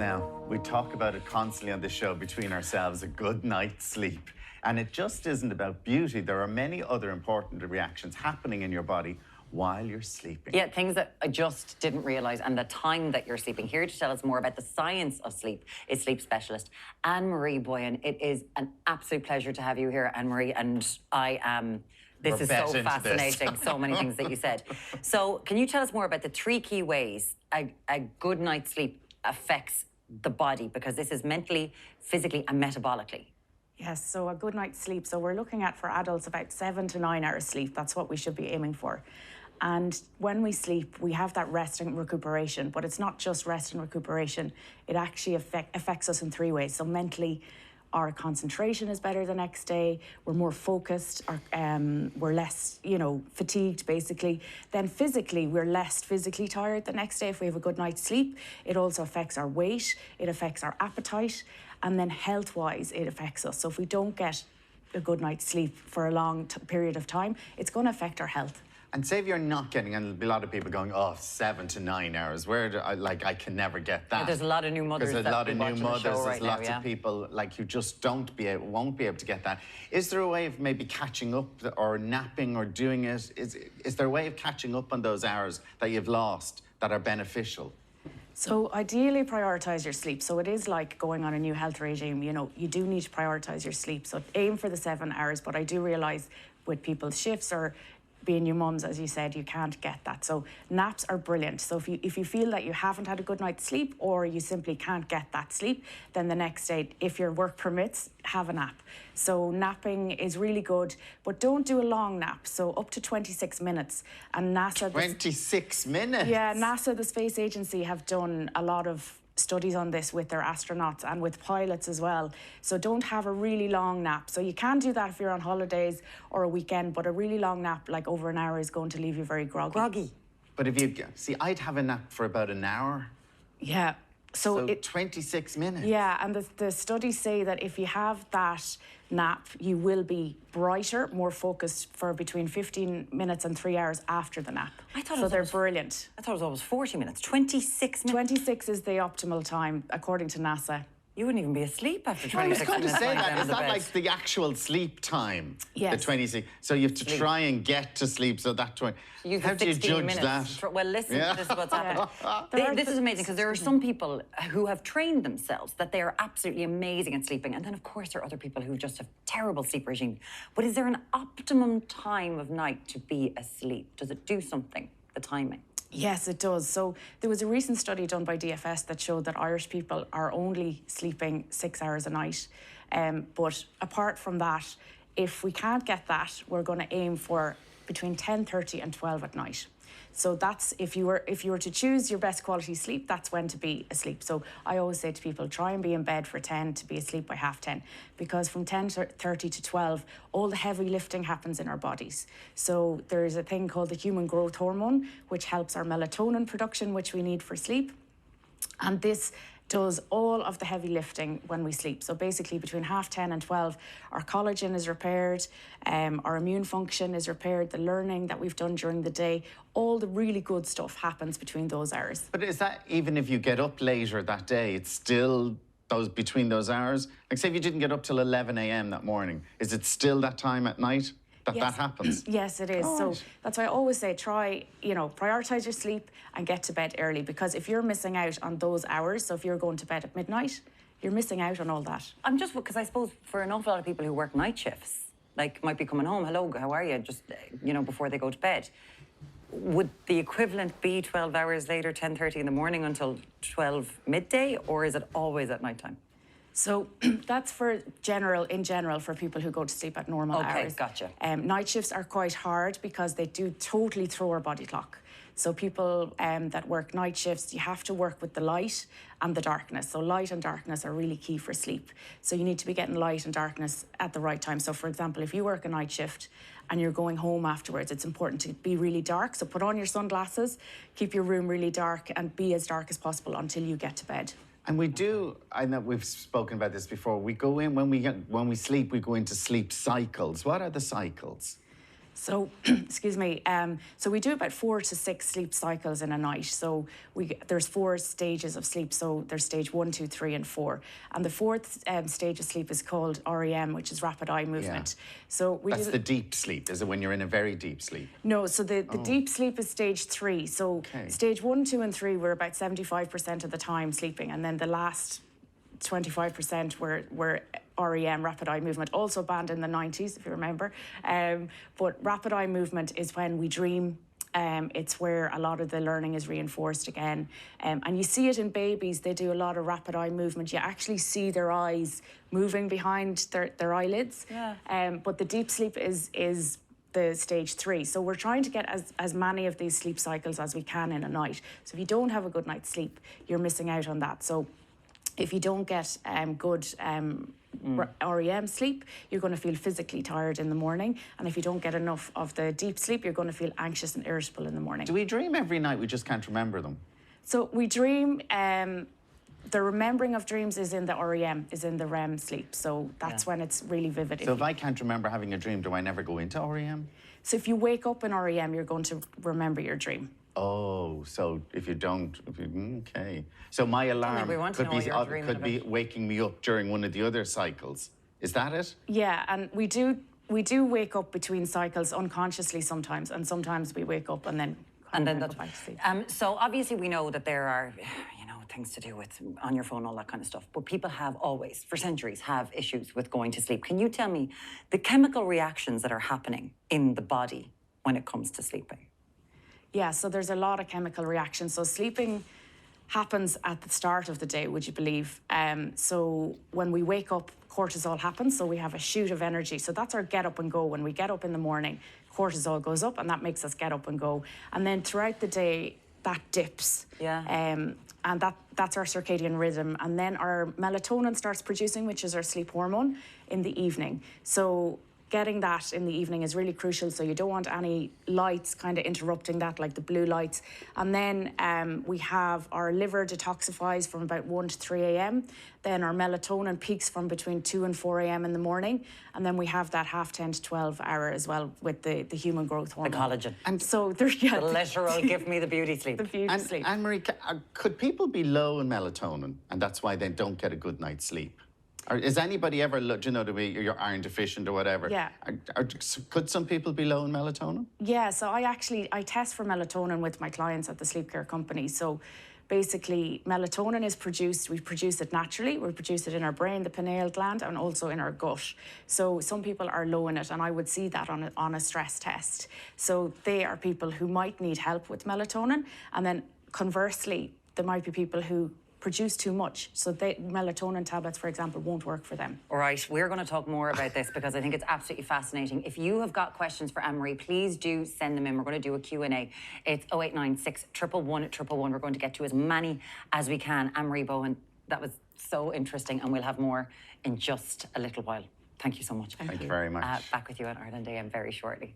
Now, we talk about it constantly on this show between ourselves, a good night's sleep. And it just isn't about beauty. There are many other important reactions happening in your body while you're sleeping. Yeah, things that I just didn't realise, and the time that you're sleeping. Here to tell us more about the science of sleep is sleep specialist Anne Marie Boyhan. It is an absolute pleasure to have you here, Anne Marie, and I am... This is so fascinating, so many things that you said. So can you tell us more about the 3 key ways a good night's sleep affects the body? Because this is mentally, physically and metabolically. Yes, so a good night's sleep. So we're looking at, for adults, about 7 to 9 hours sleep. That's what we should be aiming for. And when we sleep, we have that rest and recuperation, but it's not just rest and recuperation. It actually affects us in 3 ways. So mentally, our concentration is better the next day. We're more focused. We're less, fatigued, basically. Then physically, we're less physically tired the next day if we have a good night's sleep. It also affects our weight. It affects our appetite. And then health-wise, it affects us. So if we don't get a good night's sleep for a long period of time, it's going to affect our health. And say if you're not getting, and there'll be a lot of people going, oh, 7 to 9 hours. Where do I can never get that. Yeah, there's a lot of new mothers. There's a lot of new mothers. There's lots of people who just won't be able to get that. Is there a way of maybe catching up or napping or doing it? Is there a way of catching up on those hours that you've lost that are beneficial? So ideally prioritise your sleep. So it is like going on a new health regime. You do need to prioritise your sleep. So aim for the 7 hours, but I do realise with people's shifts or being new mums, as you said, you can't get that. So naps are brilliant. So if you feel that you haven't had a good night's sleep or you simply can't get that sleep, then the next day, if your work permits, have a nap. So napping is really good, but don't do a long nap. So up to 26 minutes. And NASA... 26 minutes? Yeah, NASA, the space agency, have done a lot of studies on this with their astronauts and with pilots as well. So don't have a really long nap. So you can do that if you're on holidays or a weekend, but a really long nap, like over an hour, is going to leave you very groggy. But if you... See, I'd have a nap for about an hour. Yeah. So 26 minutes. Yeah, and the studies say that if you have that nap, you will be brighter, more focused for between 15 minutes and 3 hours after the nap. So they're brilliant. I thought it was always 40 minutes. 26 minutes? 26 is the optimal time, according to NASA. You wouldn't even be asleep after 26 minutes. I was going to say that. Is that like the actual sleep time? Yes. The 26. So you have to try and get to sleep. So that 20. How do you judge that? Well, listen, this is what's happening. This is amazing because there are some people who have trained themselves that they are absolutely amazing at sleeping. And then, of course, there are other people who just have terrible sleep regime. But is there an optimum time of night to be asleep? Does it do something, the timing? Yes, it does. So there was a recent study done by DFS that showed that Irish people are only sleeping 6 hours a night. But apart from that, if we can't get that, we're going to aim for between 10:30 and 12 at night. So that's, if you were to choose your best quality sleep, that's when to be asleep. So I always say to people, try and be in bed for 10 to be asleep by 10:30, because from 10:30 to 12, all the heavy lifting happens in our bodies. So there's a thing called the human growth hormone, which helps our melatonin production, which we need for sleep. And this does all of the heavy lifting when we sleep. So basically between 10:30 and 12, our collagen is repaired, our immune function is repaired, the learning that we've done during the day, all the really good stuff happens between those hours. But is that even if you get up later that day, it's still between those hours? Like say if you didn't get up till 11 a.m. that morning, is it still that time at night? That happens? Yes, it is. So that's why I always say try, prioritise your sleep and get to bed early, because if you're missing out on those hours, so if you're going to bed at midnight, you're missing out on all that. I'm just, because I suppose for an awful lot of people who work night shifts, like might be coming home, hello, how are you, just, before they go to bed. Would the equivalent be 12 hours later, 10:30 in the morning until 12 midday, or is it always at night time? So that's in general for people who go to sleep at normal hours. Okay, gotcha. Night shifts are quite hard because they do totally throw our body clock. So people that work night shifts, you have to work with the light and the darkness. So light and darkness are really key for sleep. So you need to be getting light and darkness at the right time. So for example, if you work a night shift and you're going home afterwards, it's important to be really dark. So put on your sunglasses, keep your room really dark and be as dark as possible until you get to bed. And we do, I know we've spoken about this before, we go in, when we sleep, we go into sleep cycles. What are the cycles? So, excuse me. So we do about 4 to 6 sleep cycles in a night. So there's 4 stages of sleep. So there's stage 1, 2, 3, and 4. And the 4th stage of sleep is called REM, which is rapid eye movement. Yeah. So that's the deep sleep. Is it when you're in a very deep sleep? No. So the deep sleep is stage 3. So stage 1, 2, and 3 we're about 75% of the time sleeping, and then the last 25% were REM, rapid eye movement, also banned in the 90s, if you remember. But rapid eye movement is when we dream. It's where a lot of the learning is reinforced again. And you see it in babies, they do a lot of rapid eye movement. You actually see their eyes moving behind their eyelids. Yeah. But the deep sleep is the stage 3. So we're trying to get as many of these sleep cycles as we can in a night. So if you don't have a good night's sleep, you're missing out on that. So if you don't get good REM sleep, you're going to feel physically tired in the morning. And if you don't get enough of the deep sleep, you're going to feel anxious and irritable in the morning. Do we dream every night? We just can't remember them. So we dream, the remembering of dreams is in the REM, is in the REM sleep. So that's when it's really vivid. So if I can't remember having a dream, do I never go into REM? So if you wake up in REM, you're going to remember your dream. Oh, so if you don't, okay. So my alarm could be waking me up during one of the other cycles. Is that it? Yeah, and we do wake up between cycles unconsciously sometimes, and sometimes we wake up and then that's back to sleep. So obviously we know that there are, things to do with on your phone, all that kind of stuff. But people have always, for centuries, have issues with going to sleep. Can you tell me the chemical reactions that are happening in the body when it comes to sleeping? Yeah, so there's a lot of chemical reactions. So sleeping happens at the start of the day, would you believe? So when we wake up, cortisol happens, so we have a shoot of energy. So that's our get up and go. When we get up in the morning, cortisol goes up, and that makes us get up and go. And then throughout the day, that dips. Yeah. And that's our circadian rhythm. And then our melatonin starts producing, which is our sleep hormone, in the evening. So getting that in the evening is really crucial, so you don't want any lights kind of interrupting that, like the blue lights. And then we have our liver detoxifies from about 1 to 3 a.m. Then our melatonin peaks from between 2 and 4 a.m. in the morning. And then we have that half 10 to 12 hour as well with the human growth hormone. The collagen. And so there's, yeah. The literal give me the beauty sleep. The beauty sleep. Anne Marie, could people be low in melatonin and that's why they don't get a good night's sleep? Or is anybody ever, you're iron deficient or whatever? Yeah. Could some people be low in melatonin? Yeah, so I test for melatonin with my clients at the sleep care company. So basically, melatonin is produced, we produce it naturally. We produce it in our brain, the pineal gland, and also in our gut. So some people are low in it, and I would see that on a stress test. So they are people who might need help with melatonin. And then conversely, there might be people who produce too much. So melatonin tablets, for example, won't work for them. All right, we're going to talk more about this because I think it's absolutely fascinating. If you have got questions for Anne Marie, please do send them in. We're going to do a Q&A. It's 0896 111 111. We're going to get to as many as we can. Anne Marie Boyhan, that was so interesting, and we'll have more in just a little while. Thank you so much. Thank you very much. Back with you on Ireland AM very shortly.